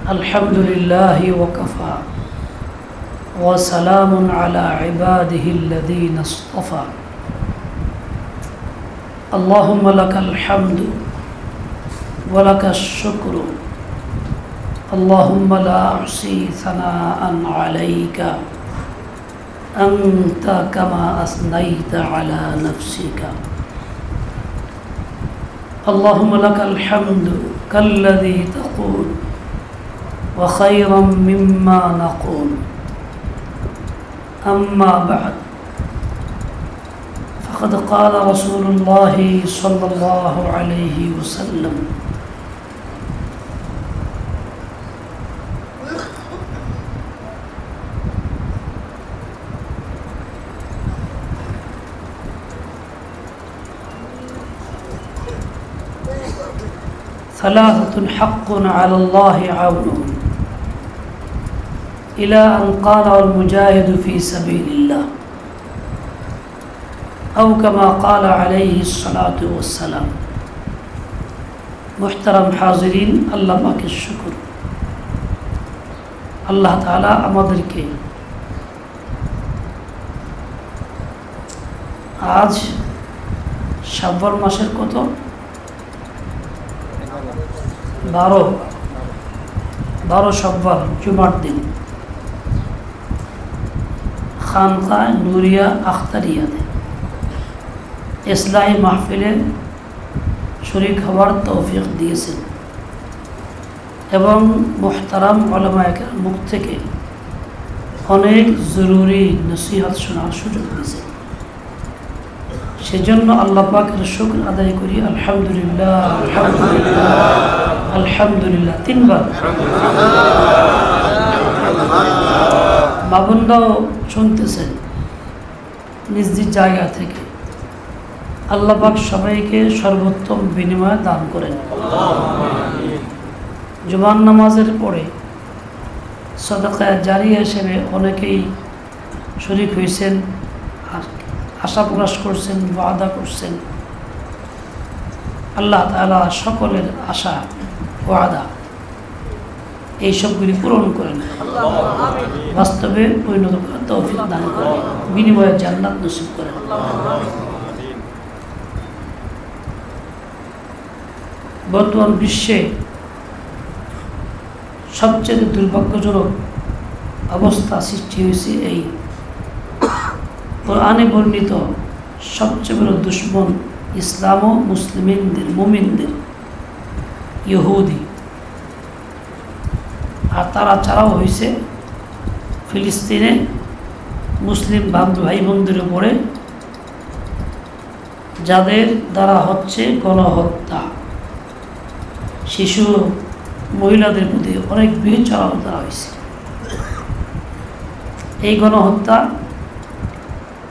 الحمد لله وكفى وسلام على عباده الذين اصطفى اللهم لك الحمد ولك الشكر اللهم لا أحصي ثناء عليك أنت كما أثنيت على نفسك اللهم لك الحمد كالذي تقول وخيرا مما نقول أما بعد فقد قال رسول الله صلى الله عليه وسلم ثلاثة حق على الله عونهم إلى أن قال المجاهد في سبيل الله أو كما قال عليه الصلاة والسلام محترم حاضرين الله পাক এর শুকর আল্লাহ তাআলা আমাদেরকে আজ শাওয়াল মাসের কত 12 শাওয়াল জুমার দিন খানকাহ নূরিয়া আখতারিয়াতে ইসলাহি মাহফিলে শরীক হওয়ার তৌফিক দিয়েছেন এবং মুহতারাম উলামায়ে কেরাম মুখ থেকে অনেক জরুরি নসিহত শোনার সুযোগ দিয়েছেন সেজন্য আল্লাহ পাকের শুকর আদায় করি আলহামদুলিল্লাহ আলহামদুলিল্লাহ আলহামদুলিল্লাহ তিনবার বাবুনরাও শুনতেছেন নিজ নিজ জায়গা থেকে আল্লাহ পাক সবাইকে সর্বোত্তম বিনিময় দান করেন জুমার নামাজের পরে সাদাকা জারিয়া হিসেবে অনেকেই শরীক হয়েছেন আশা প্রকাশ করছেন ওয়াদা করছেন আল্লাহ তাআলা সকলের আশা ওয়াদা এই সবগুলি পূরণ করেন বাস্তবে পরিণত করার তৌফিক দান করেন বিনিময়ে জান্নাত নসিব করেন বর্তমান বিশ্বে সবচেয়ে দুর্ভাগ্যজনক অবস্থা সৃষ্টি হয়েছে এই কোরআনে বর্ণিত সবচেয়ে বড় দুশমন ইসলাম ও মুসলিমদের মুমিনদের ইহুদি আর তারা ছাড়াও হয়েছে ফিলিস্তিনে মুসলিম ভাই বোনদের উপরে যাদের দ্বারা হচ্ছে গণহত্যা শিশু মহিলাদের প্রতি অনেক বিচারণা করা হয়েছে এই গণহত্যা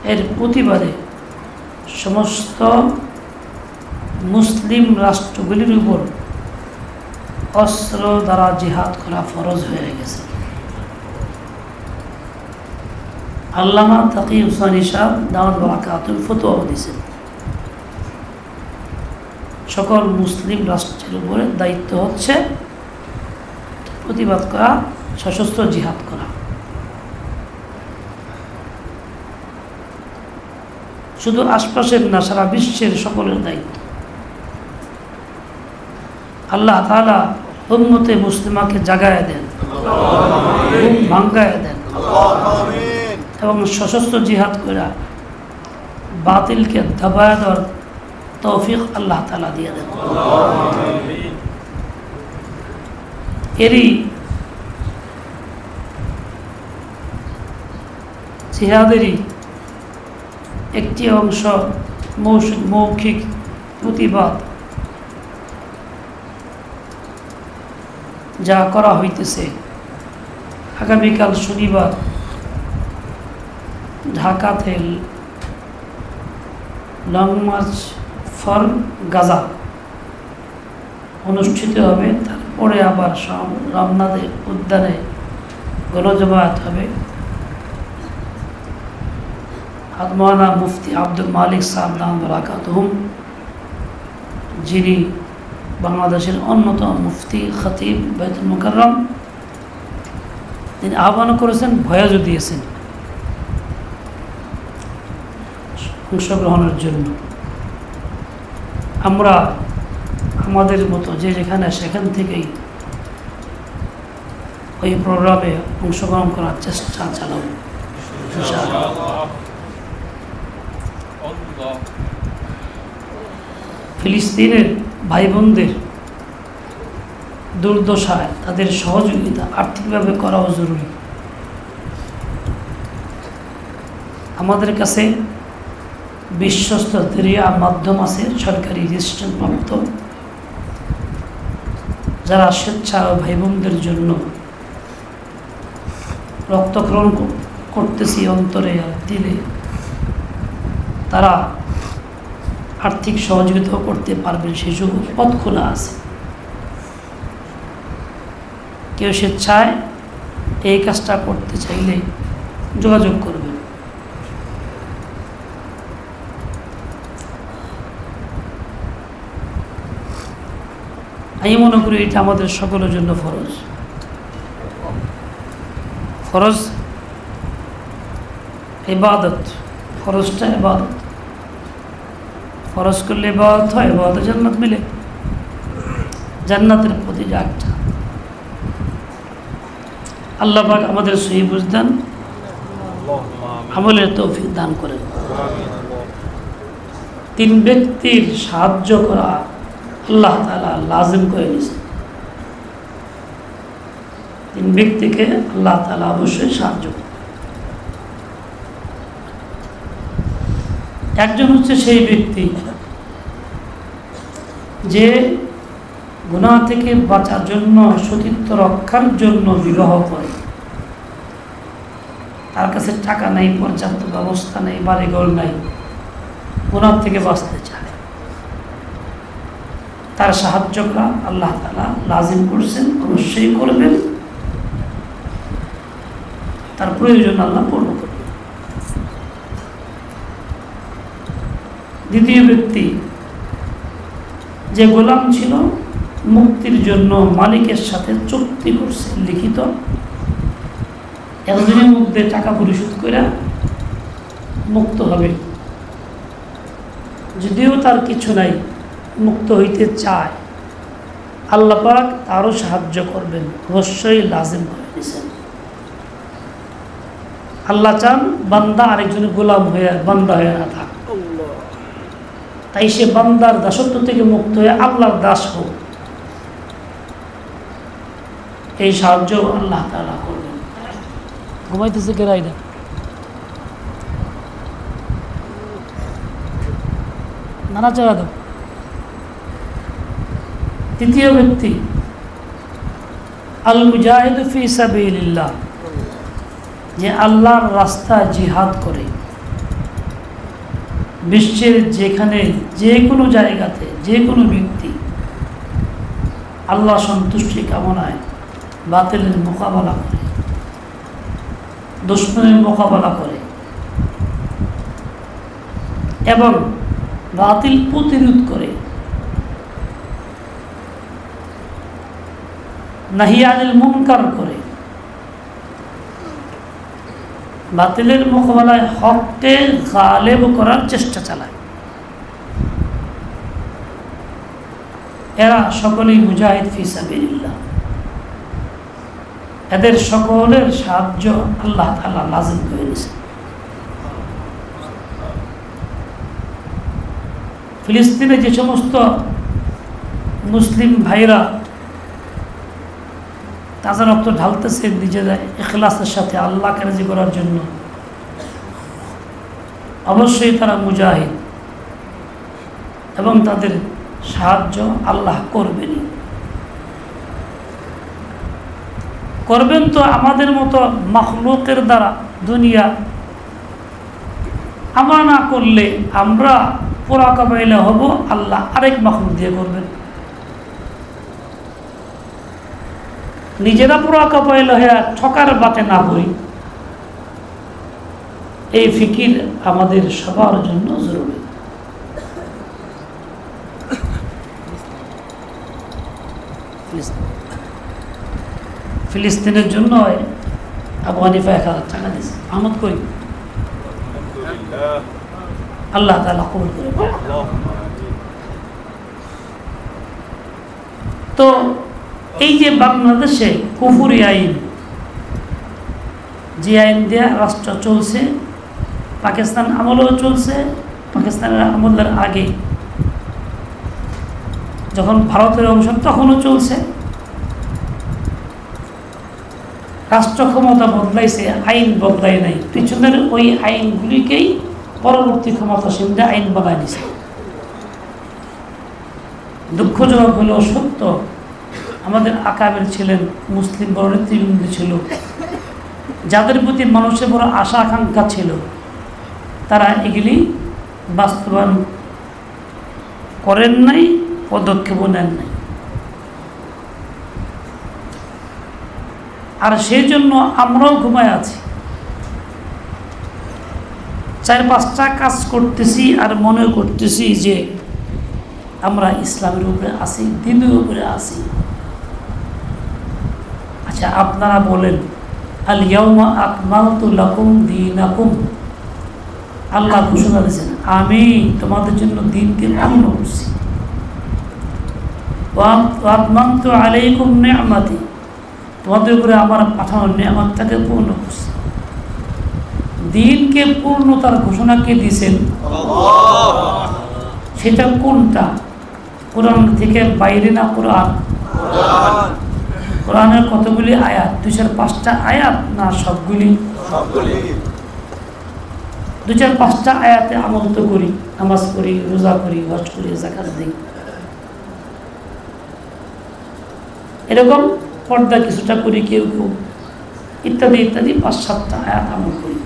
এর প্রতিবাদে সমস্ত মুসলিম রাষ্ট্রগুলির উপর অস্ত্র দ্বারা জিহাদ করা ফরজ হয়ে গেছে আল্লামা তাকি হুসাইনি সাহেব দাওয়াত বারাকাতুল ফতোয়া দিয়েছেন সকল মুসলিম রাষ্ট্রের উপরে দায়িত্ব হচ্ছে প্রতিবাদ করা সশস্ত্র জিহাদ করা শুধু আশপাশের না সারা বিশ্বের সকলের দায়িত্ব আল্লাহ তাআলা উম্মতে মুসলিমাকে জাগায় দেন ঘুম ভাঙ্গায় দেন এবং সশস্ত্র জিহাদ করে বাতিলকে দাবায় দেওয়ার তৌফিক আল্লাহ তাআলা দিয়ে দেন এরই জিহাদেরই একটি অংশ মৌখিক প্রতিবাদ যা করা হইতেছে আগামীকাল শনিবার ঢাকাতে লং মার্চ ফর গাজা অনুষ্ঠিত হবে তারপরে আবার রমনাদের উদ্যানে গণজমায়েত হবে মৌলানা মুফতি আব্দুল মালিক সাহেব দাম বারাকাতুহুম যিনি বাংলাদেশের অন্যতম মুফতি খতিব বাইতুল মুকাররম তিনি আহ্বান করেছেন, ভয়াজও দিয়েছেন অংশগ্রহণের জন্য। আমরা আমাদের মতো যে যেখানে সেখান থেকেই ওই প্রোগ্রামে অংশগ্রহণ করার চেষ্টা চালাব ইনশাআল্লাহ। ফিলিস্তিনের ভাই বোনদের দুর্দশায় তাদের সহযোগিতা আর্থিকভাবে করাও জরুরি। আমাদের কাছে বিশ্বস্ত জরিয়া মাধ্যম আছে, সরকারি রেজিস্ট্রেশন প্রাপ্ত, যারা স্বেচ্ছা ভাই বোনদের জন্য রক্তক্ষরণ করতেছি অন্তরে আর দিলে, তারা আর্থিক সহযোগিতাও করতে পারবেন, সেই সুযোগ পথ খোলা আছে। কেউ স্বেচ্ছায় এই কাজটা করতে চাইলে যোগাযোগ করবেন। আমি মনে করি এটা আমাদের সকলের জন্য ফরজ। ফরজ ইবাদত, ফরজটা ইবাদত। ফরজ করলে ইবাদত হয়, ইবাদতে জান্নাত মিলে। জান্নাতের প্রতি একটা আল্লাহ পাক আমাদের সহি বুঝদান, আমলের তৌফিক দান করেন। তিন ব্যক্তির সাহায্য করা আল্লাহ তাআলা লাজিম করে নিয়েছেন। তিন ব্যক্তিকে আল্লাহ তাআলা অবশ্যই সাহায্য করেন। একজন হচ্ছে সেই ব্যক্তি যে গুনাহ থেকে বাঁচার জন্য, সতীত্ব রক্ষার জন্য বিবাহ করে। তার কাছে টাকা নেই, পর্যাপ্ত ব্যবস্থা নেই, বাড়িঘর নাই, গুনাহ থেকে বাঁচতে চায়। তার সাহায্য করা আল্লাহ তাআলা লাজিম করছেন, অবশ্যই করবেন। তার প্রয়োজন আল্লাহ পূর্ণ করবেন। দ্বিতীয় ব্যক্তি যে গোলাম ছিল, মুক্তির জন্য মালিকের সাথে চুক্তি করছে লিখিত, একদিনের মধ্যে টাকা পরিশোধ করে মুক্ত হবে। যদিও তার কিছু নাই, মুক্ত হইতে চায়, আল্লাহ পাক তারও সাহায্য করবেন, অবশ্যই লাজিম করে দিয়েছেন। আল্লাহ চান বান্দা আরেকজনের গোলাম হয়ে, বান্দা হয়ে না থাক, তাই সে বান্দার দাসত্ব থেকে মুক্ত হয়ে আল্লাহর দাস হোক। এই সাহায্য আল্লাহ তাআলা করবেন। ঘুমাইতেছে কে রাইডা? নানাচাড়া দাও। তৃতীয় ব্যক্তি আল মুজাহিদ ফি সাবিলিল্লাহ, যে আল্লাহর রাস্তায় জিহাদ করে। বিশ্বের যেখানে, যে কোনো জায়গাতে, যে কোনো ব্যক্তি আল্লাহ সন্তুষ্টি কামনায় বাতিলের মোকাবেলা করে, দুশমনের মোকাবেলা করে এবং বাতিল প্রতিরোধ করে, নাহি আনিল মুনকার করে, বাতিলের মোকাবেলায় হককে গালেব করার চেষ্টা চালায়, এরা সকলেই মুজাহিদ ফি সাবিলিল্লাহ। এদের সকলের সাহায্য আল্লাহ তাআলা লাজিম করে দিয়েছেন। ফিলিস্তিনে যে সমস্ত মুসলিম ভাইরা তাজা রক্ত ঢালতেছে নিজেদের ইখলাসের সাথে আল্লাহকে রাজি করার জন্য, অবশ্যই তারা মুজাহিদ এবং তাদের সাহায্য আল্লাহ করবেনই। করবেন তো আমাদের মতো মাখলুকের দ্বারা। দুনিয়া আমরা না করলে আমরা পুরা কাবাইলে হব, আল্লাহ আরেক মাখলুক দিয়ে করবেন। নিজেরা পুরা কাবাইলে হয়ে ঠকার বাতে না পড়ি, এই ফিকির আমাদের সবার জন্য জরুরি। ফিলিস্তিনের জন্য আবু হানিফা 1000 টাকা দিয়েছে, আহমদ কই? আল্লাহ তাআলা কবুল করে। তো এই যে বাংলাদেশে কুফরি আইন, যে আইন দিয়ে রাষ্ট্র চলছে, পাকিস্তান আমলেও চলছে, পাকিস্তানের আমলের আগে যখন ভারতের অংশ তখনও চলছে। রাষ্ট্র ক্ষমতা বদলাইছে, আইন বদলাই নাই, পিছনের ওই আইনগুলিকেই পরবর্তী ক্ষমতাসীনরা আইন বানায় নিছে। দুঃখজনক হলেও সত্য, আমাদের আকাবের ছিলেন, মুসলিম বড় নেতৃবৃন্দ ছিল, যাদের প্রতি মানুষের বড় আশা আকাঙ্ক্ষা ছিল, তারা এগুলি বাস্তবায়ন করেন নাই, পদক্ষেপও নেন নাই। আর সেই জন্য আমরাও ঘুমায় আছি, 4-5টা কাজ করতেছি আর মনে করতেছি যে আমরা ইসলামের উপরে আছি, দ্বীনের উপরে আছি। আচ্ছা, আপনারা বলেন, আল ইয়াউমা আকমালতু লাকুম দীনাকুম, আল্লাহ ঘোষণা দিয়েছেন আমি তোমাদের জন্য দ্বীনকে পূর্ণ করছি। ওয়া আতমামতু আলাইকুম নি'মাতি, তোমাদের উপরে আমার পাঠানো নিয়ামতটাকে পূর্ণ করছি। দ্বীনকে পূর্ণতার ঘোষণা কে দিয়েছেন? সেটা কোনটা? কোরআন থেকে বাইরে না কোরআন? কোরআনের কতগুলি আয়াত? 2-5টা আয়াত না সবগুলি? 2-5টা আয়াতে আমল তো করি, নামাজ করি, রোজা করি, হজ করি, যাকাত দিই, এরকম পর্দা কিছুটা করি কেউ কেউ, ইত্যাদি ইত্যাদি 5-7টা আয়াত আমল করি।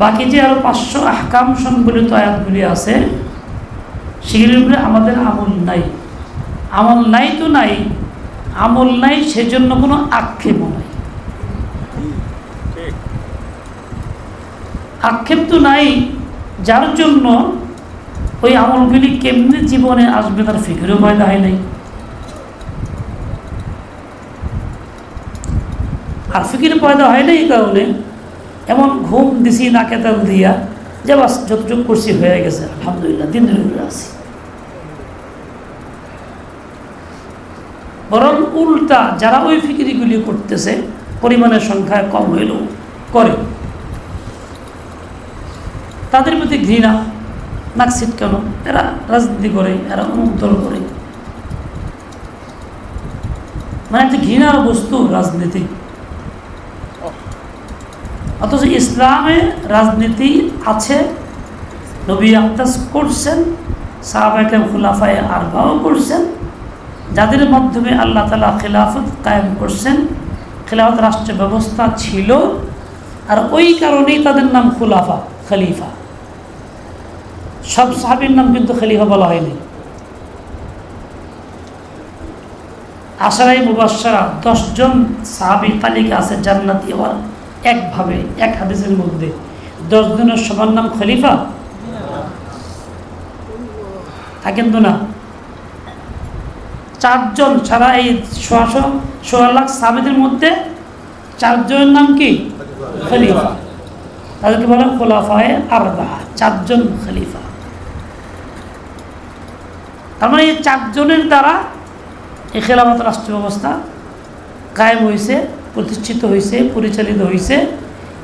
বাকি যে আরো 500 আহকাম সম্বলিত আয়াতগুলি আছে, সেগুলির উপরে আমাদের আমল নাই। আমল নাই তো নাই, আমল নাই সেজন্য কোনো আক্ষেপও নাই। আক্ষেপ তো নাই, যার জন্য ওই আমলগুলি কেমনি জীবনে আসবে তার ফিকিরও পয়দা হয় নাই। আর ফিকির পয়দা হয় না এই কারণে এমন ঘুম দিছি নাকে তেল দিয়া যে বাস যতটুকু করছি হয়ে গেছে, আলহামদুলিল্লাহ দিনের উপরে আছি। বরং উল্টা যারা ওই ফিকিরিগুলি করতেছে পরিমাণের সংখ্যায় কম হইলেও করে, তাদের প্রতি ঘৃণা, নাকসিট কেন, এরা রাজনীতি করে, এরা অমুক দল করে, মানে একটা ঘৃণার বস্তু রাজনীতি। অথচ ইসলামে রাজনীতি আছে, নবী আকদাস করছেন, সাহাবায়ে কেরাম খুলাফায়ে আরবাও করছেন, যাদের মাধ্যমে আল্লাহ তাআলা খিলাফত কায়েম করছেন। খিলাফত রাষ্ট্র ব্যবস্থা ছিল, আর ওই কারণেই তাদের নাম খুলাফা, খলিফা। সব সাহাবীর নাম কিন্তু খলিফা বলা হয়নি। আশারায়ে মুবাশশারা 10 জন সাহাবী তালিকা আছে জান্নাতি হওয়ার, একভাবে এক হাদিসের মধ্যে 10 জনের সবার নাম খলিফা থাকেন তো না। 4 জন ছাড়া এই 1.25 লাখ সাহাবীদের মধ্যে 4 জনের নাম কি? খলিফা। তাদেরকে বলে খুলাফায়ে আরবা, 4 জন খলিফা। তার মানে এই 4 জনের দ্বারা এই খেলাফত রাষ্ট্র ব্যবস্থা কায়েম হয়েছে, প্রতিষ্ঠিত হয়েছে, পরিচালিত হয়েছে।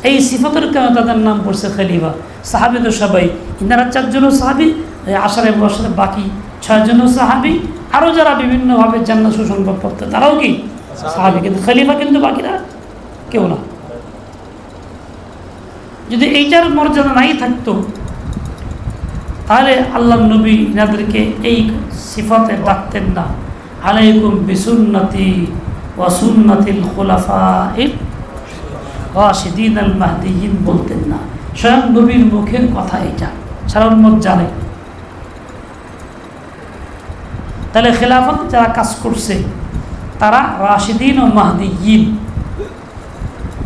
এই সিফাতের কারণে তাদের নাম পড়ছে খলিফা। সাহাবী তো সবাই, ইনারা 4 জনও সাহাবী, আশারায়ে মুবাশশারা বাকি 6 জনও সাহাবী, আরও যারা বিভিন্নভাবে জান্নাত সুসংবাদপ্রাপ্ত তারাও কি সাহাবী, কিন্তু খলিফা কিন্তু বাকিরা কেউ না। যদি এইটার মর্যাদা নাই থাকতো তাহলে আল্লাহ নবী ইনাদেরকে এই সিফাতে ডাকতেন না, আলাইকুম বিসুন্নতি ওয়া সুন্নাতিল খুলাফাইর রাশিদিন আল মাহদিয়িন বলতেন না। স্বয়ং নবীর মুখের কথা এটা, সারা উম্মত জানে। তাহলে খেলাফত যারা কাজ করছে তারা রাশিদিন ও মাহদিয়িন,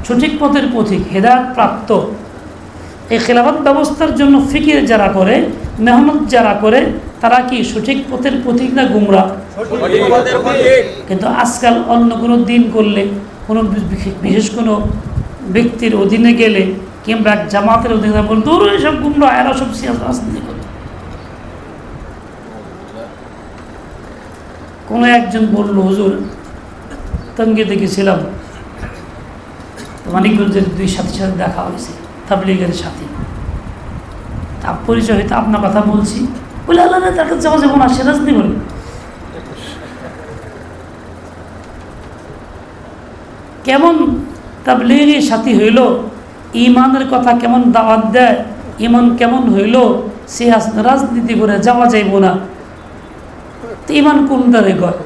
সঠিক পথের পথিক, হেদায়েত প্রাপ্ত। এই খেলাফত ব্যবস্থার জন্য ফিকির যারা করে, মেহনত যারা করে, তারা কি সঠিক পথের পথিক না গুমরা? কিন্তু আজকাল অন্য কোনো দিন করলে কোনো বিশেষ কোনো ব্যক্তির অধীনে গেলে কিংবা এক জামাতের অধীনে বল দূর এসব গুমরা, এরা সব রাজনীতি করে। কোনো একজন বলল, হুজুর টঙ্গীতে গেছিলাম, মানিকগঞ্জের দুই সাথীর সাথে দেখা হয়েছে, তাবলীগের সাথী, তার পরিচয় হয়তো আপনার কথা বলছি, বলে আল্লাহ তার কাছে যাওয়া যাবো না, সে রাজনীতি করে। কেমন তাবলীগের সাথী হইল, ইমানের কথা কেমন দাওয়াত দেয়, ইমান কেমন হইল, সে রাজনীতি করে যাওয়া যাইব না। তো ইমান কোন দ্বারে গয়?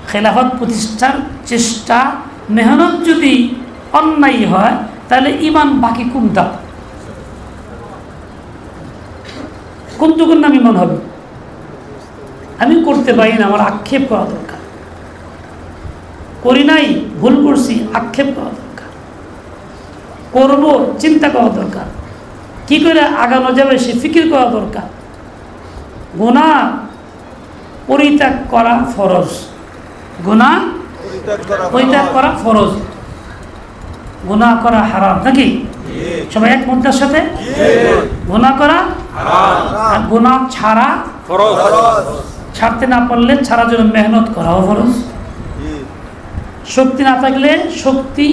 খেলাফত প্রতিষ্ঠার চেষ্টা মেহনত যদি অন্যায় হয়, তাহলে ইমান বাকি কোনটা? কোন যুগের নাম ইমান হবে? আমি করতে পারি না, আমার আক্ষেপ করা দরকার। করি নাই, ভুল করছি, আক্ষেপ করা দরকার। করব, চিন্তা করা দরকার। কি করে আগানো যাবে সে ফিকির করা দরকার। গুনাহ পরিত্যাগ করা ফরজ, গুনাহ পরিত্যাগ করা ফরজ, গুনাহ করা হারাম, নাকি? সবাই এক মুদ্রার সাথে গুনাহ করা আর গুনাহ ছাড়া ফরজ। ছাড়তে না পারলে ছাড়ার জন্য মেহনত করাও ফরজ। শক্তি না থাকলে শক্তি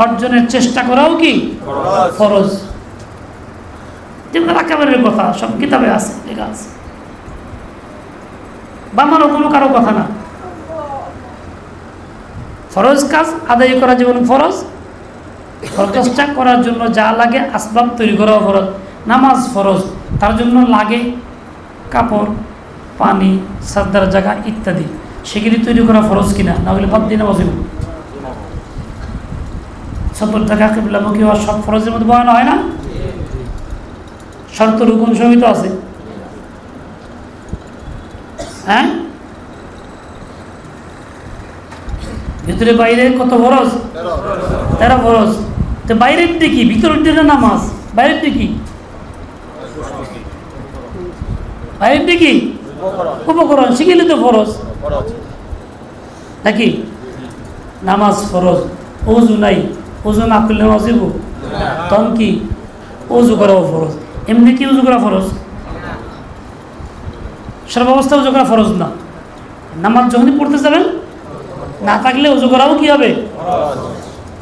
অর্জনের চেষ্টা করাও কি ফরজ। যেগুলো একেবারে কথা সব কিতাবে আছে, লেখা আছে, বানানো কোনো কারো কথা না। ফরজ কাজ আদায় করা যেমন ফরজ, ফরজটা করার জন্য যা লাগে আসবাব তৈরি করাও ফরজ। নামাজ ফরজ, তার জন্য লাগে কাপড়, পানি, সাজদার জায়গা ইত্যাদি, সেগুলি তৈরি করা ফরজ কিনা, না হলে বাদ দিয়ে নামাজ হইব। সতর জায়গা কিবলামুখী হওয়া সব ফরজের মধ্যে বয়ান হয় না? শর্ত রুকুন সহিত আছে, হ্যাঁ? ভিতরে বাইরে কত ফরজ? 13 ফরজ। তো বাইরের দিকে ভিতরের দিকে নামাজ, বাইরের দিকে বাইরের দিকে উপকরণ, সেগুলি তো ফরজ নাকি? নামাজ ফরজ। ওযু নাই, ওযু না করলে নামাজ হইব? তখন কি ওযু করাও ফরজ। এমনি কি ওযু করা ফরজ? সর্বাবস্থা ওযু করা ফরজ না। নামাজ যখনই পড়তে যাবেন, না থাকলে ওযু করাও কি হবে?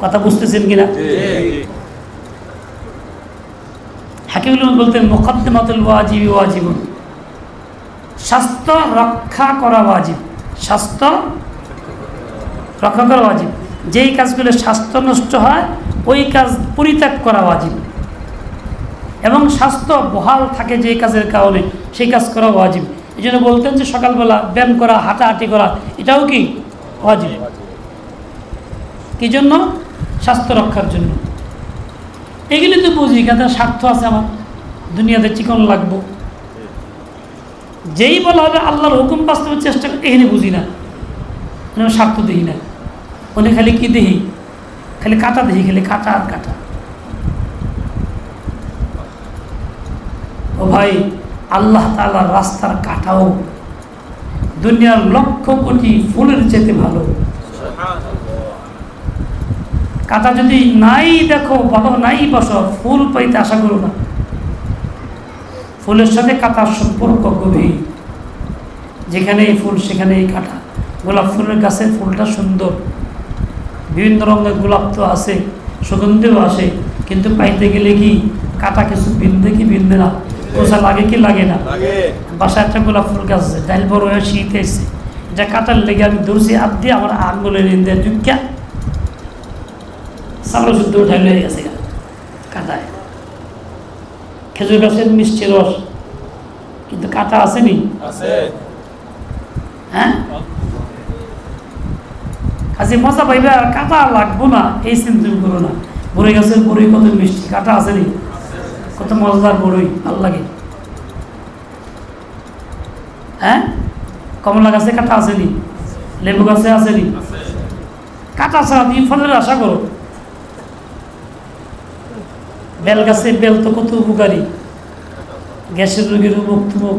কথা বুঝতেছেন কিনা? হাকিমুল বলতেন মুকদ্দিমাতুল ওয়াজিবি ওয়াজিবুন, স্বাস্থ্য রক্ষা করা ওয়াজিব, স্বাস্থ্য রক্ষা করা ওয়াজিব। যেই কাজগুলো স্বাস্থ্য নষ্ট হয় ওই কাজ পরিত্যাগ করা ওয়াজিব, এবং স্বাস্থ্য বহাল থাকে যে কাজের কারণে সেই কাজ করা ওয়াজিব। এই জন্য বলতেন যে সকালবেলা ব্যায়াম করা, হাঁটাহাঁটি করা, এটাও কি ওয়াজিব। কি জন্য? স্বাস্থ্য রক্ষার জন্য। এগুলি তো বুঝি, কাদের স্বার্থ আছে, আমার দুনিয়াতে চিকন লাগবো, যেই বলা হবে আল্লাহর হুকুম বাস্তবের চেষ্টা করে, এখানে বুঝি না, স্বার্থ দেখি না। উনি খালি কি দেখি? খালি কাটা দেখি, খালি কাটা আর কাটা। ও ভাই, আল্লাহ তাআলার রাস্তার কাটাও দুনিয়ার লক্ষ কোটি ফুলের চেয়ে ভালো। কাটা যদি নাই দেখো, ভালো নাই বসো, ফুল পাইতে আশা করো না। ফুলের সাথে কাটার সম্পর্ক গভীর। যেখানেই ফুল সেখানেই কাটা। গোলাপ ফুলের গাছের ফুলটা সুন্দর, বিভিন্ন রঙের গোলাপ তো আছে, সুগন্ধিও আসে, কিন্তু পাইতে গেলে কি কাটা কিছু বিন্দে কি বিন্দে না, পোষা লাগে কি লাগে না? বাসায় একটা গোলাপ ফুল গাছ আছে, ডাইল বড় হয়ে শীত এসছে, এটা কাটার লেগে আমি ধরছি হাত দিয়ে, আমার আঙুলের ইন্দে ঢুকিয়া চালো শুদ্ধ উঠাই হয়ে গেছে কাটায়। খেজুর গাছের মিষ্টি রস, কিন্তু কাটা আসেনি, হ্যাঁ? কাজে মজা পাইবে, আর কাটা লাগবো না এই চিন্তা করো না। বড়ই গাছের বড়ই কত মিষ্টি, কাটা আসেনি, কত মজাদার বড়ই, ভাল লাগে, হ্যাঁ? কমলা গাছে কাটা আসেনি, লেবু গাছে আসেনি, কাটা ছাড়া তুমি ফলের আশা করো। বেল গাছে বেল তো কত উপকারী, গ্যাসের রোগীর মুখ তুমুক,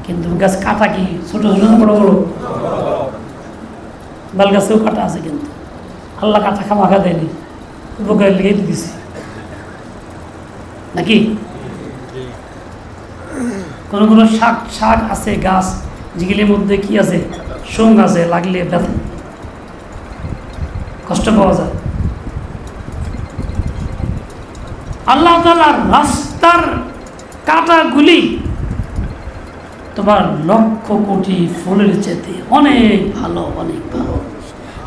কিন্তু গাছ কাটা কি ছোট ছোট না বড় বড়? বেল গাছেও কাটা আছে, কিন্তু আল্লাহ কাটা খামাখা দেয়নি, উপকার লেগে দিছে নাকি? কোনো কোনো শাক শাক আছে, গাছ যেগুলির মধ্যে কি আছে, সুং আছে, লাগলে ব্যথা কষ্ট পাওয়া যায়। আল্লাহ তাআলার রাস্তার কাঁটাগুলি তোমার লক্ষ কোটি ফুলের চেয়ে অনেক ভালো, অনেক ভালো।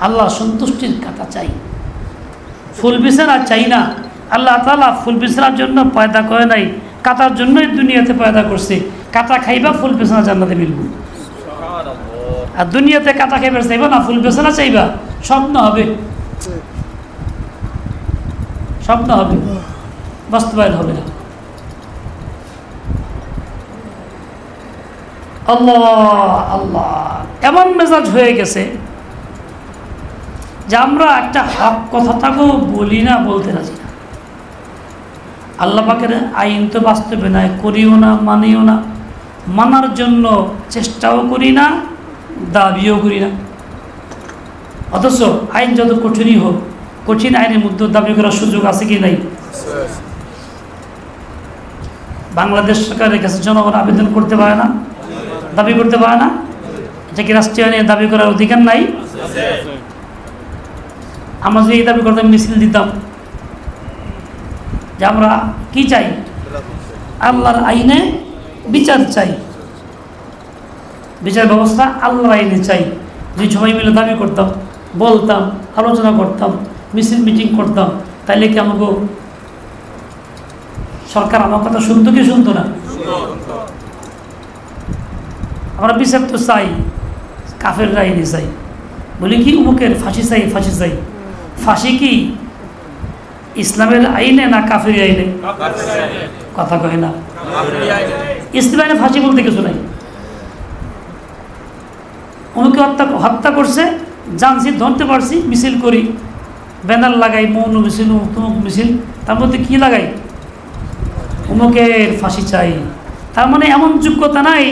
আল্লাহ সন্তুষ্টির কাঁটা চাই, ফুল বিছানা চাই না। আল্লাহ তাআলা ফুল বিছানার জন্য পয়দা করে নাই, কাঁটার জন্যই দুনিয়াতে পয়দা করছে। কাঁটা খাইবা, ফুল বিছানা জান্নাতে মিলবে। আর দুনিয়াতে কাঁটা খাইবা চাইবা না, ফুল বিছানা চাইবা, স্বপ্ন হবে, স্বপ্ন হবে, বাস্তবায়ন হবে না। আল্লাহ আল্লাহ, এমন মেজাজ হয়ে গেছে যে আমরা একটা হক কথাটাকেও বলি না, বলতে রাজি না। আল্লাহ পাকের আইন তো বাস্তবে নাই, করিও না, মানিও না, মানার জন্য চেষ্টাও করি না, দাবিও করি না। অথচ আইন যত কঠিনই হোক, কঠিন আইনের মধ্যে দাবি করার সুযোগ আছে কি নাই? বাংলাদেশ সরকারের কাছে জনগণ আবেদন করতে পারে না, দাবি করতে পারে না? এটা কি রাষ্ট্রীয় আইনে দাবি করার অধিকার নাই? আমরা যদি এই দাবি করতাম, মিছিল দিতাম যে আমরা কি চাই, আল্লাহর আইনে বিচার চাই, বিচার ব্যবস্থা আল্লাহর আইনে চাই, যদি সবাই মিলে দাবি করতাম, বলতাম, আলোচনা করতাম, মিছিল মিটিং করতাম, তাইলে কি আমাকে সরকার আমার কথা শুনতো কি শুনতো না? আমরা বিচার তো চাই, কাফের আইনে চাই, বলি কি উমুকের ফাঁসি চাই, ফাঁসি চাই। ফাঁসি কি ইসলামের আইনে না কাফের আইনে? কথা কয় না। ইসলামের আইনে ফাঁসি বলতে কিছু নাই। উমুকে হত্যা করছে, জানছি, ধরতে পারছি, মিছিল করি, ব্যানার লাগাই, মৌন মিছিল, তমুক মিছিল, তার মধ্যে কি লাগাই, উমুকের ফাঁসি চাই। তার মানে এমন যোগ্যতা নাই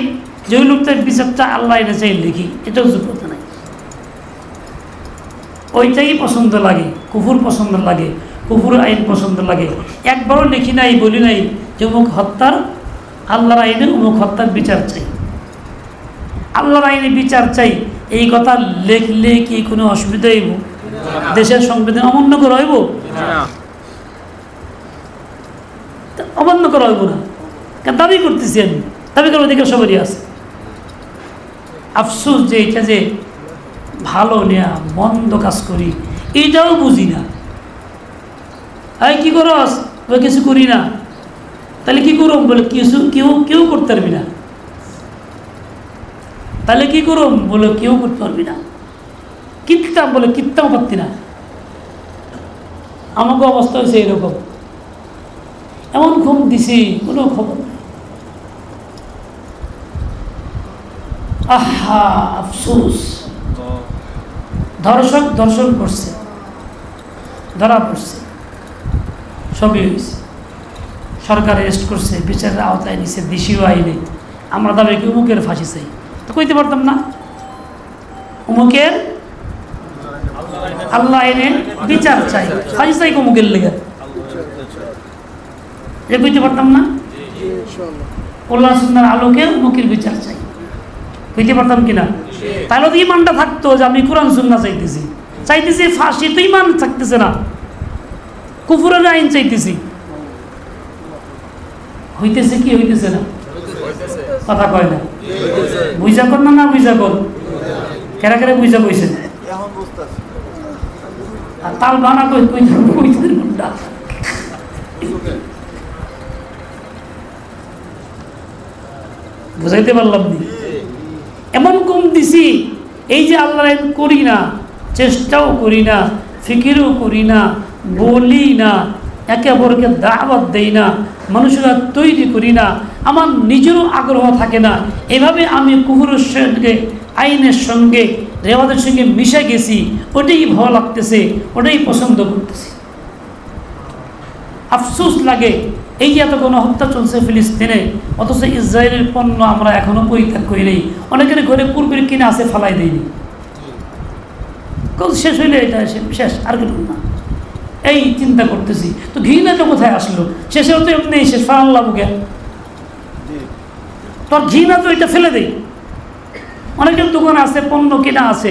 যে ওই লোকটার বিচারটা আল্লাহ এনে চাই লিখি, এটাও যোগ্যতা নাই। ওইটাই পছন্দ লাগে, কুফুর পছন্দ লাগে, কুফুর আইন পছন্দ লাগে। একবারও লিখি নাই, বলি নাই যে অমুক হত্যার, আল্লাহর আইনে অমুক হত্যার বিচার চাই, আল্লাহর আইনে বিচার চাই। এই কথা লিখলে কি কোনো অসুবিধা হইব? দেশের সংবিধান অমান্য করা হইব? অমান্য করা হইব না। কারণ দাবি করতেছি আমি, দাবি করার অধিকার সবারই আছে। আফসোস যে এটা যে ভালো নেয়া মন্দ কাজ করি, এইটাও বুঝি না। এই কি করস? ওই কিছু করি না। তাহলে কি করুম? বলে কিছু কেউ করতে পারবি না। তাহলে কি করুম? বলে কেউ করতে পারবি না। কিত্তাম? বলে কিত্তাম পারতি না। আমাকে অবস্থা হয়েছে এরকম, এমন ঘুম দিছি, কোনো খবর নেই। আহা আফসোস। ধর্ষণ করছে, ধরা পড়ছে, সবই হয়েছে, সরকার অ্যারেস্ট করছে, বিচারের আওতায় নিছে, দেশীয় আইনে। আমরা দাবি কি উমুকের ফাঁসি চাই, তো কইতে পারতাম না? উমুকের আল্লাহ আইনে বিচার চাই, ফাঁসি চাই উমুকের লেগে, এটা কইতে পারতাম না? আল্লাহ সুন্নাহর আলোকে উমুকের বিচার চাই, কইতে পারতাম কিনা? তাহলে তো ইমানটা থাকতো যে আমি কোরআন সুন্নাহ চাইতেছি, ফাঁসি তো ইমান থাকতেছে না, কুফরের আইন চাইতেছি। হইতেছে কি হইতেছে না? কথা কয় না। বুঝা কর না বুঝা কর, কেরা কেরা বুঝা কইছে, আর তাল বানা বুঝাইতে পারলাম নি? এমন কম দিছি, এই যে আল্লাহ করি না, চেষ্টাও করি না, ফিকিরও করি না, বলি না, একে অপরকে দাওয়াত দেই না, মানুষরা তৈরি করি না, আমার নিজেরও আগ্রহ থাকে না। এভাবে আমি কুফরের সঙ্গে, আইনের সঙ্গে, রেওয়াজের সঙ্গে মিশে গেছি, ওটাই ভালো লাগতেছে, ওটাই পছন্দ করতেছি। আফসোস লাগে এই যে এত গণহত্যা চলছে ফিলিস্তিনে, অথচ ইসরায়েলের পণ্য আমরা এখনও পরিত্যাগ করি নেই। অনেকের ঘরে কুরকুরি কিনে আছে, ফালাই দেয়নি। শেষ হইলে এটা শেষ, আর কিছু না। এই চিন্তা করতেছি, তো ঘৃণা তো কোথায় আসলো? শেষেও তো এমনি শেষ, ফারাল্লাহ বুকে তোর ঘৃণা তো এটা ফেলে দেই। অনেকের দোকান আছে, পণ্য কেনা আছে,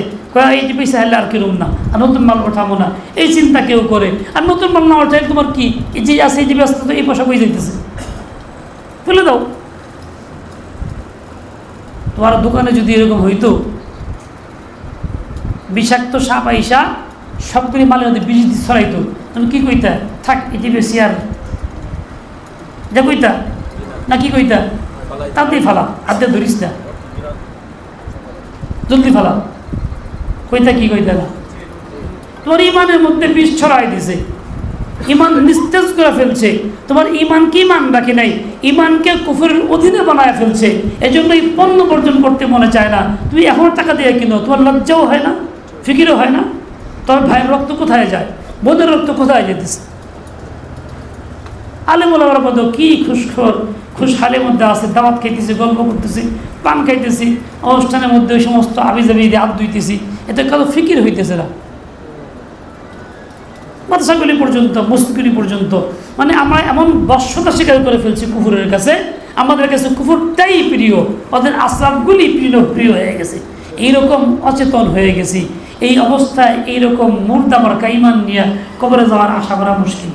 এই যে পয়সা হলে আর কিরম না, আর নতুন মাল ওঠাবো না, এই চিন্তা কেউ করে। আর নতুন মাল না ওঠাই তোমার কি, এই যে আছে এই যে ব্যস্ত, এই পয়সা বই যাইতেছে, ফেলে দাও। তোমার দোকানে যদি এরকম হইতো, বিষাক্ত সাপ আইসা সবগুলি মালের মধ্যে বিষ ছড়াইতো, তুমি কি কইতা? থাক এটি বেশি আর যা কইতা না, কি কইতা? তাতেই ফালা, হাতে ধরিস না, জলদি ফালা, কইতা কি কইতা না? তোমার ইমানের মধ্যে বিষ ছড়াই দিছে, ইমান নিস্তেজ করে ফেলছে, তোমার ইমানকে ইমান রাখে নাই, ইমানকে কুফরের অধীনে বানায় ফেলছে। এই জন্য এই পণ্য বর্জন করতে মনে চায় না। তুমি এখন টাকা দিয়ে কিনো, তোমার লজ্জাও হয় না, ফিকিরও হয় না। তোমার ভাইয়ের রক্ত কোথায় যায়, বোনের রক্ত কোথায় যেতেছে? আলেম ওলামার মধ্যে কি খুশহালের মধ্যে আছে, দাওয়াত খাইতেছি, গল্প করতেছি, পান খাইতেছি, অনুষ্ঠানের মধ্যে ওই সমস্ত আবিজাবি দিয়ে হাত ধুইতেছি, এতে কত ফিকির হইতেছে না। মাদ্রাসাগুলি পর্যন্ত, মসজিদগুলি পর্যন্ত, মানে আমরা এমন বশ্যতা স্বীকার করে ফেলছি কুফুরের কাছে, আমাদের কাছে কুফুরটাই প্রিয়, ওদের আসলাফগুলি প্রিয় হয়ে গেছে। এইরকম অচেতন হয়ে গেছি। এই অবস্থায় এইরকম মুর্দা মার্কা ইমান নিয়ে কবরে যাওয়ার আশা করা মুশকিল।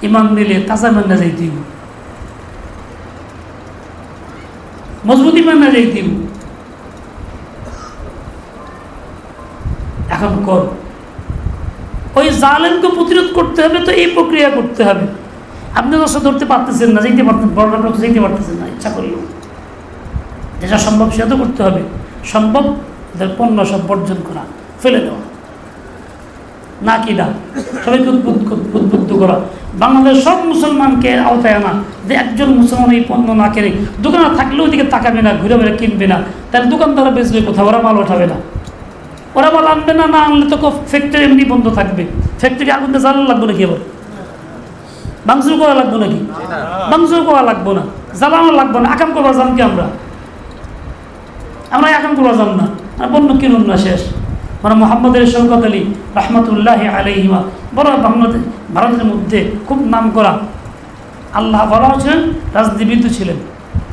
ইমান নিলে তাজা মান্না যাইতে, মজবুত ইমান না যাইতে। এখন কর, ওই জালেমকে প্রতিরোধ করতে হবে, তো এই প্রক্রিয়া করতে হবে। আপনি দশা ধরতে পারতেছেন না, যেতে পারতেন, বর্ণনা করতে যেতে পারতেছেন না, ইচ্ছা করলেও যেটা সম্ভব সেটা তো করতে হবে। সম্ভব পণ্য সব বর্জন করা, ফেলে দেওয়া, না কি না সবাইকে উদ্বুদ্ধ করা, বাংলাদেশ সব মুসলমানকে আওতায় আনা, যে একজন মুসলমান এই পণ্য না কেনে, দোকানে থাকলেও ওদিকে তাকাবে না, ঘুরে বেড়ে কিনবে না, তাহলে দোকানদারা বেচবে কোথাও? ওরা মাল ওঠাবে না, ওরা মাল আনবে না, না আনলে তো ফ্যাক্টরি এমনি বন্ধ থাকবে। ফ্যাক্টরি আগুনতে জ্বালানো লাগবে নাকি? এবার ভাঙচুর করা লাগবো নাকি? ভাঙচুর করা লাগবো না, জ্বালানো লাগবো না, আকাম করবা যান কি? আমরা আকাম করবা যান না, পণ্য কিনুন না, শেষ। মানে মোহাম্মদের শওকত আলী রহমতুল্লাহি আলাইহিমা বড় ভারতের মধ্যে খুব নাম করা আল্লাহ বলাও ছিলেন, রাজনীতিবিদ ছিলেন।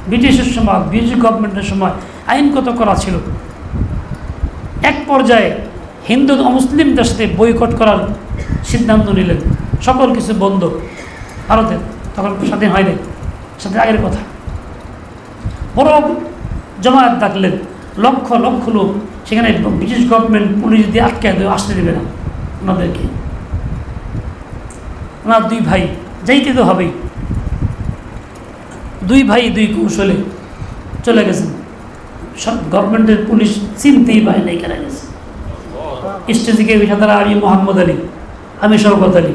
ব্রিটিশের সময়, ব্রিটিশ গভর্নমেন্টের সময় আইনগত করা ছিল। এক পর্যায়ে হিন্দু অমুসলিমদের সাথে বয়কট করার সিদ্ধান্ত নিলেন, সকল কিছু বন্ধ। ভারতে তখন স্বাধীন হয়নি, স্বাধীন আগের কথা। বড় জমায়েত ডাকলেন, লক্ষ লক্ষ লোক সেখানে। ব্রিটিশ গভর্নমেন্ট পুলিশ দিয়ে আটকে আসতে দেবে না ওনাদেরকে। ওনার দুই ভাই, যাইতে তো হবেই, দুই ভাই দুই কৌশলে চলে গেছেন। সব গভর্নমেন্টের পুলিশ চিনতেই পারে নাই কেনা গেছে। স্টেজে গিয়ে বিশা তারা আমি মোহাম্মদ আলী, আমি শওকত আলী,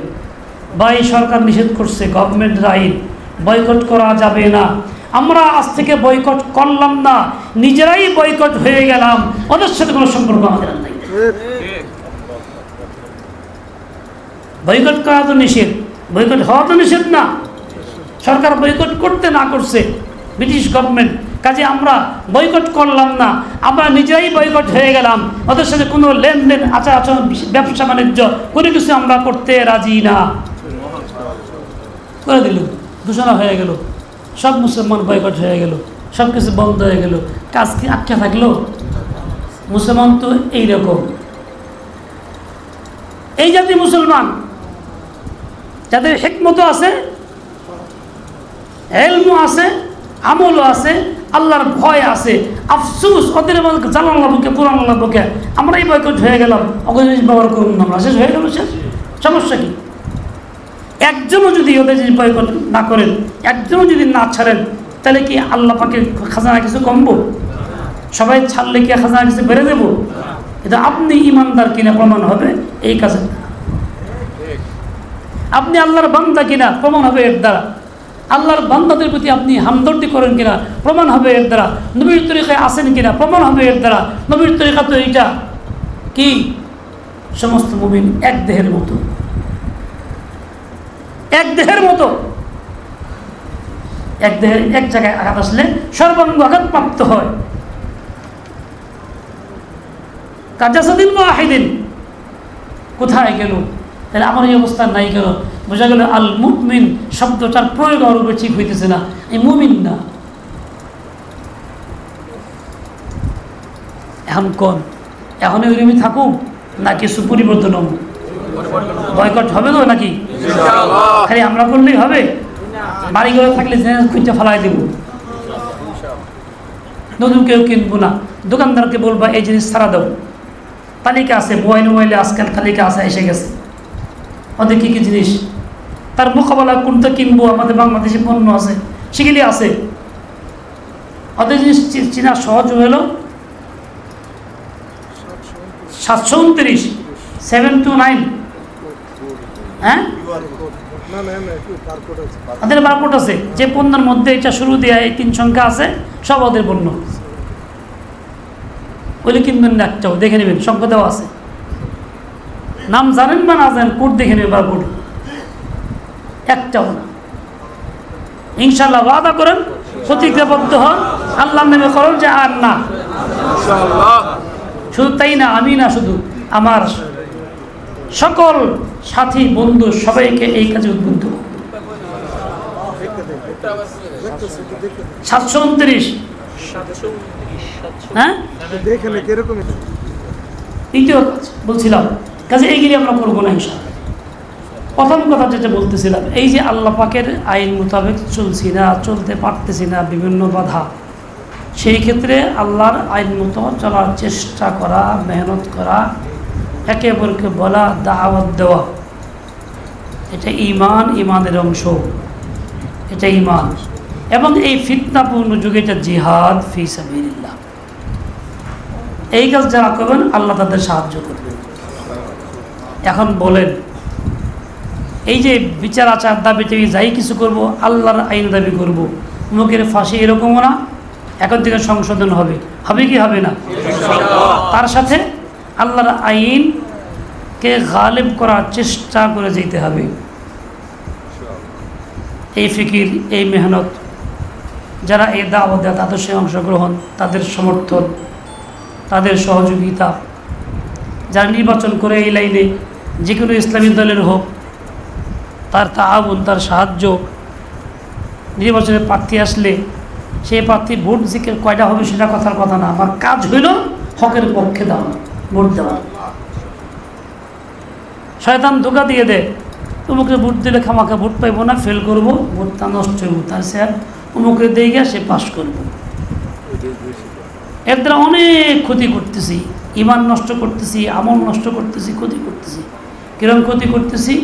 ভাই সরকার নিষেধ করছে, গভর্নমেন্টের আইন, বয়কট করা যাবে না। আমরা আজ থেকে বয়কট করলাম না, নিজেরাই বয়কট হয়ে গেলাম, ওদের সাথে কোনো সম্পর্ক আমাদের নাই। বয়কট করা তো নিষেধ, বয়কট হওয়া তো নিষেধ না। সরকার বয়কট করতে না করছে ব্রিটিশ গভর্নমেন্ট, কাজে আমরা বয়কট করলাম না, আমরা নিজেরাই বয়কট হয়ে গেলাম, ওদের সাথে কোনো লেনদেন, আচার আচরণ, ব্যবসা বাণিজ্য কোনো কিছু আমরা করতে রাজি না করে দিল। ঘোষণা হয়ে গেল, সব মুসলমান বয়কট হয়ে গেল, সব কিছু বন্ধ হয়ে গেল। কাজ কি আটকে থাকলো? মুসলমান তো এইরকম, এই জাতি মুসলমান যাদের হিকমতও আছে, এলমও আছে, আমলও আছে, আল্লাহর ভয় আছে। আফসুস ওদের জানান লাগবো, কোরআন লাগবো, আমরাই বয়কট হয়ে গেলাম, ওদের জিনিস ব্যবহার করুন না, আমরা শেষ হয়ে গেল, শেষ। সমস্যা কি? একজনও যদি ওদের জিনিস বয়কট না করেন, একজনও যদি না ছাড়েন, তাহলে কি আল্লাহ পাকে খাজানা কিছু কমবো? সবাই ছাড়লে কি খাজানা কিছু বেড়ে দেবো? এটা আপনি ইমানদার কিনা প্রমাণ হবে এই কাজে। আপনি আল্লাহর বান্দা কিনা প্রমাণ হবে এর দ্বারা। আল্লাহর বান্দাদের প্রতি আপনি হামদর্দি করেন কিনা প্রমাণ হবে এর দ্বারা। নবীর তরিকায় আসেন কিনা প্রমাণ হবে এর দ্বারা। নবীর তরিকা তো এইটা কি, সমস্ত মুমিন এক দেহের মতো, এক দেহের মতো, এক দেহে এক জায়গায় আঘাত আসলে সর্বাঙ্গ আঘাত প্রাপ্ত হয়। কাজাসাদিন ওয়াহিদিন, কোথায় গেল? তাহলে আমার এই অবস্থা নাই কেন? বোঝা গেল আল মুমিন শব্দটার প্রয়োগ আরবে ঠিক হইতেছে না, এই মুমিন না। এখন কোন এখন ওইরকমই থাকুক না কিছু পরিবর্তন হবে? বয়কট হবে তো নাকি? খালি আমরা করলেই হবে? বাড়ি ঘরে থাকলে খুঁজে ফেলাই দেব, নতুন কেউ কিনবো না। দোকানদারকে বলবা এই জিনিস ছাড়া দাও, তালিকা আছে, মোবাইলে আজকাল তালিকা আছে, এসে গেছে ওদের কী কী জিনিস, তার মোকাবেলা কোনটা কিনবো, আমাদের বাংলাদেশি পণ্য আছে সেগুলি আছে। ওদের জিনিস চেনা সহজ হলো 729 729, হ্যাঁ ওদের বারকোড আছে, যে পণ্যের মধ্যে এটা শুরু দেওয়া এই 3 সংখ্যা আছে সব ওদের পণ্য। ওইলে কিনবেন না, একটাও দেখে নেবেন, সংখ্যা দেওয়া আছে, নাম জানেন বা না জানেন, কোড দেখে নেবেন, বারকোড একটাও না। ইনশাল্লাহ ওয়াদা করেন, প্রতিজ্ঞাবদ্ধ হন, আল্লাহর নামে করেন যে আর না। শুধু তাই না, আমি না, শুধু আমার সকল সাথী বন্ধু সবাইকে এই কাজে উদ্বুদ্ধ। 729, হ্যাঁ দ্বিতীয় কাজ বলছিলাম, কাজে এইগুলি আমরা করবো না ইনশাআল্লাহ। প্রথম কথা যেটা বলতেছিলাম, এই যে আল্লাহ পাকের আইন মোতাবেক চলছি না, চলতে পারতেছি না, বিভিন্ন বাধা, সেই ক্ষেত্রে আল্লাহর আইন মতো চলার চেষ্টা করা, মেহনত করা, একে অপরকে বলা, দাওয়াত দেওয়া, এটা ঈমান, ঈমানের অংশ, এটা ঈমান। এবং এই ফিতনাপূর্ণ যুগে এটা জিহাদ ফি সাবিলিল্লাহ। এই কাজ যারা করবেন আল্লাহ তাদের সাহায্য করবেন। এখন বলেন, এই যে বিচার আচার দাবি থেকে যাই কিছু করব, আল্লাহর আইন দাবি করব, মুখের ফাঁসি এরকমও না, এখন থেকে সংশোধন হবে, হবে কি হবে না? তার সাথে আল্লাহর আইনকে গালিব করার চেষ্টা করে যেতে হবে। এই ফিকির, এই মেহনত, যারা এই দাওয়াত দেয় তাদের সঙ্গে অংশগ্রহণ, তাদের সমর্থন, তাদের সহযোগিতা, যারা নির্বাচন করে এই লাইনে যে কোনো ইসলামী দলের হোক, তার তাআউন, তার সাহায্য, নির্বাচনে প্রার্থী আসলে সেই প্রার্থী ভোট জিকের কয়টা হবে সেটা কথার কথা না, আমার কাজ হইল হকের পক্ষে দেওয়া, ভোট দেওয়া। শয়তান ধোঁকা দিয়ে দেয়, অমুকে ভোট দিলে খামাখা ভোট পাইব না, ফেল করবো, ভোটটা নষ্ট হইব, তার সে অমুকে দিয়ে গিয়ে সে পাশ করবো। এর দ্বারা অনেক ক্ষতি করতেছি, ঈমান নষ্ট করতেছি, আমল নষ্ট করতেছি, ক্ষতি করতেছি। কিরকম ক্ষতি করতেছি?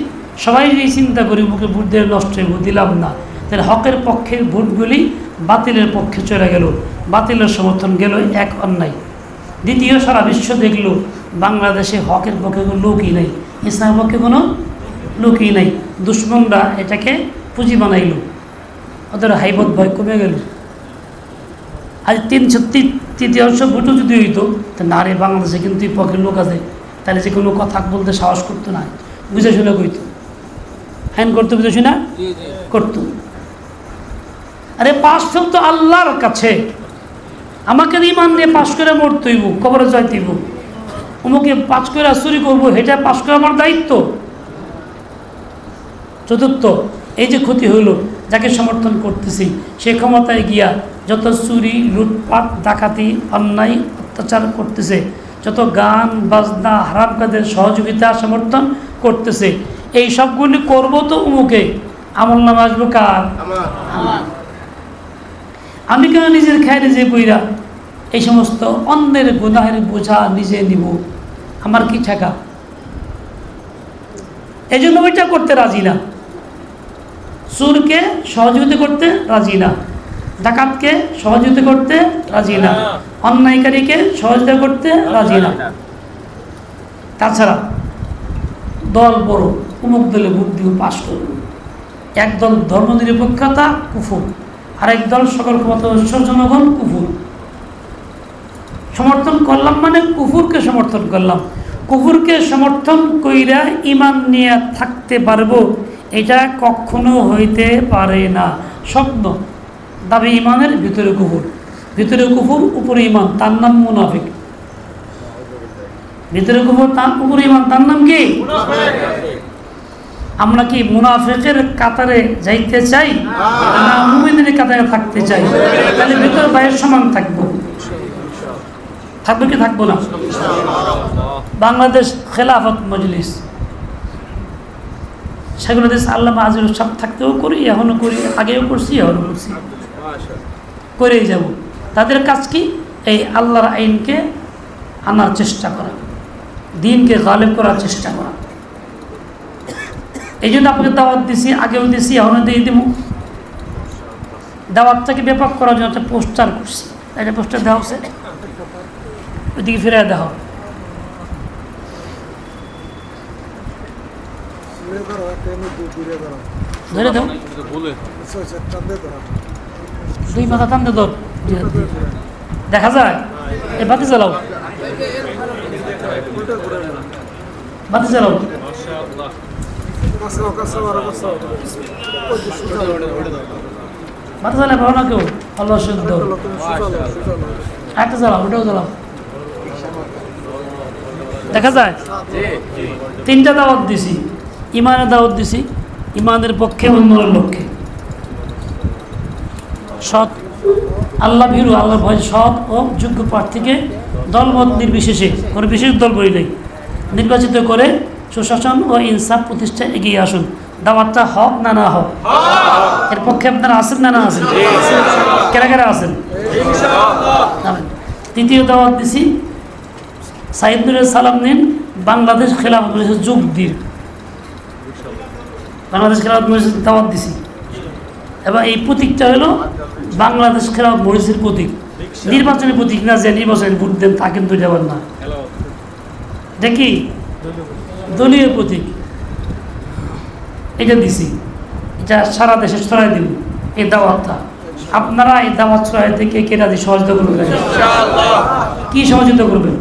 সবাই এই চিন্তা করি মুখে ভোট দিয়ে নষ্ট হইব, দিলাম না, তাহলে হকের পক্ষের ভোটগুলি বাতিলের পক্ষে চলে গেল, বাতিলের সমর্থন গেল, এক অন্যায়। দ্বিতীয়, সারা বিশ্ব দেখল বাংলাদেশে হকের পক্ষে কোনো লোকই নেই, ইসলামের পক্ষে কোনো লোকই নেই। দুশ্মনরা এটাকে পুঁজি বানাইল, ওদের হাইবত ভয় কমে গেল। আজ 3/3 ভোটও যদি হইতো, তা না রে বাংলাদেশে কিন্তু এই পক্ষের লোক আছে, তাহলে যে কোনো কথা বলতে সাহস করতো না, বুঝে শুনে কইতো, হ্যান করতো, বুঝে শুনে করতো। আরে পাশ ফেল তো আল্লাহর কাছে, আমাকে ঈমান নিয়ে পাশ করে মরতেইব, কবরে যাইতেইব, অমুকে পাশ করে চুরি করবো, এটা পাশ করে আমার দায়িত্ব। চতুর্থ, এই যে ক্ষতি হইল, যাকে সমর্থন করতেছি সে ক্ষমতায় গিয়া যত চুরি, লুটপাট, ডাকাতি, অন্যায়, অত্যাচার করতেছে, যত গান বাজনা, হারাম কাজের সহযোগিতা সমর্থন করতেছে, এই সবগুলি করবো তো অমুকে, আমল নামে আসবো কার? আমি কেন নিজের খেয়ে নিজে বইরা এই সমস্ত অন্যের গুনাহের বোঝা নিজে নিব? আমার কি ঠেকা? এই জন্য ওইটা করতে রাজি না। চোরকে সহযোগিতা করতে রাজি না, ডাকাতকে সহযোগিতা করতে রাজি না, অন্যায়কারীকে সহযোগিতা করতে রাজি না। তাছাড়া দল বড়, অমুক দলে ভোট দিয়ে পাশ করব, একদল ধর্মনিরপেক্ষতা কুফর, আরেক দল সকল ক্ষমতা জনগণ কুফর। সমর্থন করলাম মানে কুফুরকে সমর্থন করলাম। কুফুরকে সমর্থন কইরা ঈমান নিয়ে থাকতে পারবো, এটা কখনো হইতে পারে না, স্বপ্ন। দাবি ইমানের, ভিতরে কুফর। ভিতরে কুফর, উপরে ইমান, তার নাম মুনাফিক। ভিতরে কুফর, তার উপরে ইমান, তার নাম কি? আমরা কি মুনাফিকের কাতারে যাইতে চাই না মুমিনের কাতারে থাকতে চাই? তাহলে ভিতর বাইরের সমান থাকবো কি থাকবো না? বাংলাদেশ খেলাফত মজলিস, সেগুলো দেশ আল্লামা আজিজুল সব থাকতেও করি, এখনো করি, আগেও করছি, এখনো করছি, করেই যাব। তাদের কাজ কি? এই আল্লাহর আইনকে আনার চেষ্টা করা, দিনকে গালেব করার চেষ্টা করা। এই জন্য আপনাকে দাওয়াত দিছি, আগেও দিছি, এখনো দিয়ে দিব। দাওয়াতটাকে ব্যাপক করার জন্য একটা পোস্টার করছি, একটা পোস্টার দেওয়া হচ্ছে, ওইদিকে ফিরে দেওয়া হবে। ধরে দাও, দুই মাথা টানতে ধর, দেখা যায়। এই বাতি জ্বালাও, বাতি জ্বালাও। বাতি জ্বালা ভালো না কেউ? আল্লাহ শুদ্ধ। একটা জ্বালাও, ওটাও জ্বালাও, দেখা যায়। তিনটা দাওয়াত দিছি, ইমানের দাওয়াত দিছি, ইমানের পক্ষে, অন্যের লক্ষ্যে। সৎ, আল্লাহ ভীরু, আল্লাহর ভয়, সৎ ও যোগ্য প্রার্থীকে দলমত নির্বিশেষে, কোনো বিশেষ দল বই নেই, নির্বাচিত করে সুশাসন ও ইনসাফ প্রতিষ্ঠায় এগিয়ে আসুন। দাওয়াতটা হক না না হক? এর পক্ষে আপনারা আছেন না না আছেন? কেরা কেরা আছেন? তৃতীয় দাওয়াত দিছি, সাইদ নুরের সালাম নিন, বাংলাদেশ খেলাফত মজলিসে যোগ দিন। বাংলাদেশ খেলাফত মজলিসে দাওয়াত দিছি, এবং এই প্রতীকটা হলো বাংলাদেশ খেলাফত মজলিসের প্রতীক, নির্বাচনের প্রতীক না। যে নির্বাচনে ভোট দেন তা কিন্তু যাবেন না, দেখি দলীয় প্রতীক। এটা দিছি, এটা সারা দেশে ছড়াই দিব এই দাওয়াতটা। আপনারা এই দাওয়াত ছড়াই থেকে কেটা দিয়ে সহযোগিতা করবেন? কি সহযোগিতা করবেন?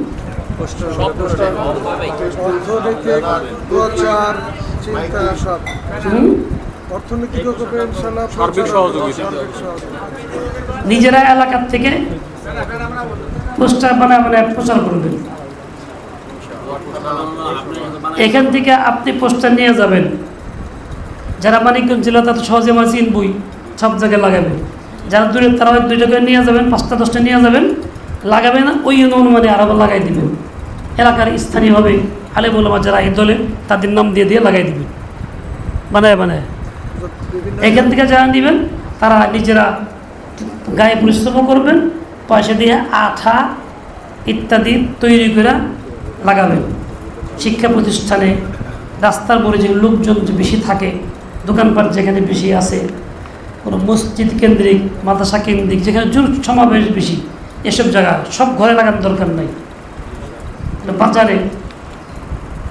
নিজেরা এলাকার থেকে পোস্টার বানায় প্রচার করবেন। এখান থেকে আপনি পোস্টার নিয়ে যাবেন, যারা মানিকগঞ্জ জেলা তারা সহজে আমার চিনবই, সব জায়গায় লাগাবেন। যারা দূরে তারা ওই 2 জায়গায় নিয়ে যাবেন, 5টা 10টা নিয়ে যাবেন, লাগাবেন না ওই অনুমানে আরো লাগাই দিবেন। এলাকার স্থানীয়ভাবে আলেম ওলামা যারা এই দলে তাদের নাম দিয়ে দিয়ে লাগাই দিবেন, বানায় বানায়। এখান থেকে যারা নেবেন তারা নিজেরা গায়ে পরিশ্রম করবেন, পয়সা দিয়ে আঠা ইত্যাদি তৈরি করে লাগাবেন। শিক্ষা প্রতিষ্ঠানে, রাস্তার মোড়ে যে লোকজন বেশি থাকে, দোকানপাট যেখানে বেশি আছে, কোনো মসজিদ কেন্দ্রিক, মাদ্রাসা কেন্দ্রিক, যেখানে জোর সমাবেশ বেশি, এসব জায়গা সব ঘরে লাগানোর দরকার নাই। বাজারে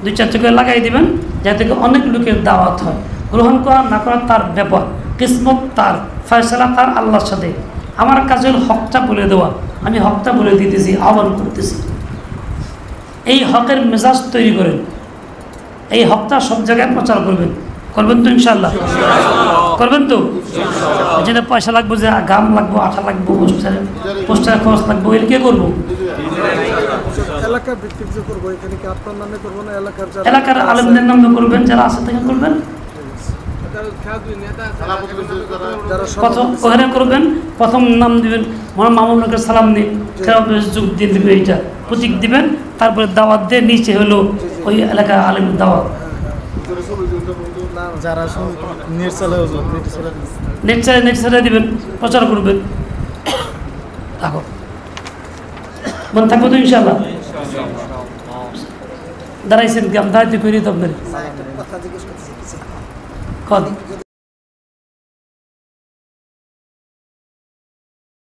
2-4 করে লাগাই দিবেন, যাতে অনেক লোকের দাওয়াত হয়। গ্রহণ করা না করা তার ব্যাপার, কিসমত তার, ফয়সালা তার আল্লাহর সাথে। আমার কাজের হকটা বলে দেওয়া, আমি হকটা বলে দিতেছি, আহ্বান করতেছি। এই হকের মেজাজ তৈরি করেন, এই হকটা সব জায়গায় প্রচার করবেন। করবেন তো ইনশাআল্লাহ? করবেন তো? যেটা পয়সা লাগবে, যে গাম লাগবো, আঠা লাগবো, পোস্টার খরচ লাগবো, এর কে করবো? এলাকার আলেমদের নামে করবেন, যারা আছে থেকে করবেন। ওখানে করবেন, প্রথম নাম দিবেন মামুন নগর সালাম নিন, যোগ দিয়ে দিবেন, এইটা প্রতীক দিবেন। তারপরে দাওয়াত দিয়ে নিচে হলো ওই এলাকার আলেমের দাওয়াত। নেট ছেড়ে দিবেন, প্রচার করবেন। থাকো, মন থাকবো তো ইনশাল্লাহ? দাঁড়াইছেন, দাঁড়াইতে করি তো আপনার